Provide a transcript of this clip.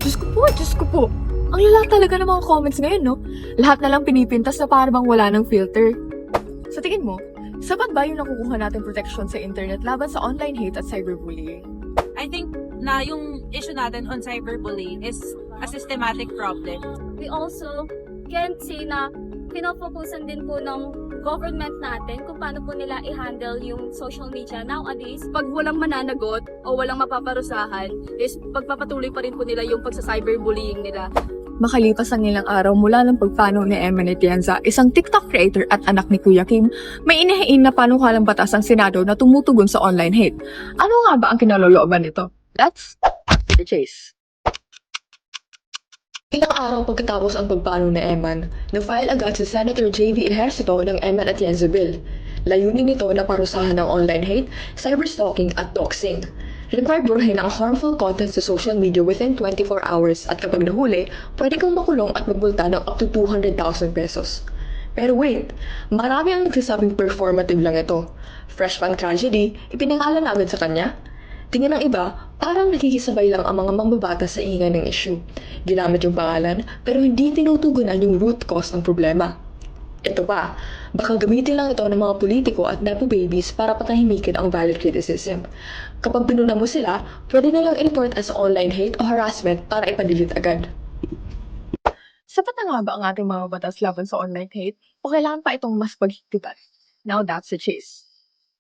Diyos ko po. Ang lala talaga ng mga comments ngayon, no? Lahat na lang pinipintas na para bang wala ng filter. Sa tingin mo, sapat ba yung nakukuha natin protection sa internet laban sa online hate at cyberbullying? I think na yung issue natin on cyberbullying is a systematic problem. We also can see na pinofocusan din po ng government natin kung paano po nila i-handle yung social media nowadays. Pag walang mananagot o walang mapaparusahan, is pagpapatuloy pa rin po nila yung pagsa-cyberbullying nila. Makalipas ang ilang araw mula ng pagpanaw ni Emma Atienza, isang TikTok creator at anak ni Kuya Kim, may inihain na panukalang batas ang Senado na tumutugon sa online hate. Ano nga ba ang kinalolooban nito? Let's to the chase. Ilang araw pagkatapos ang pagpanaw ni Eman, na-file agad si Senator J.V. Ejercito ng Emma Atienza Bill. Layunin nito na parusahan ng online hate, cyberstalking at doxing. Required burahin ang harmful content sa social media within 24 hours at kapag nahuli, pwede kang makulong at magbulta ng up to 200,000 pesos. Pero wait, marami ang nagsasabing performative lang ito. Freshman tragedy, ipinangalan agad sa kanya? Tingin ng iba, parang nakikisabay lang ang mga mambabatas sa ingay ng issue. Ginamit yung pangalan, pero hindi tinutugunan yung root cause ng problema. Ito pa, baka gamitin lang ito ng mga politiko at nepo babies para patahimikin ang valid criticism. Kapag pinuna mo sila, pwede nilang i-report as online hate o harassment para ipadelete agad. Sapat na nga ba ang ating mga batas laban sa online hate o kailangan pa itong mas paghigpitan? Now that's the chase.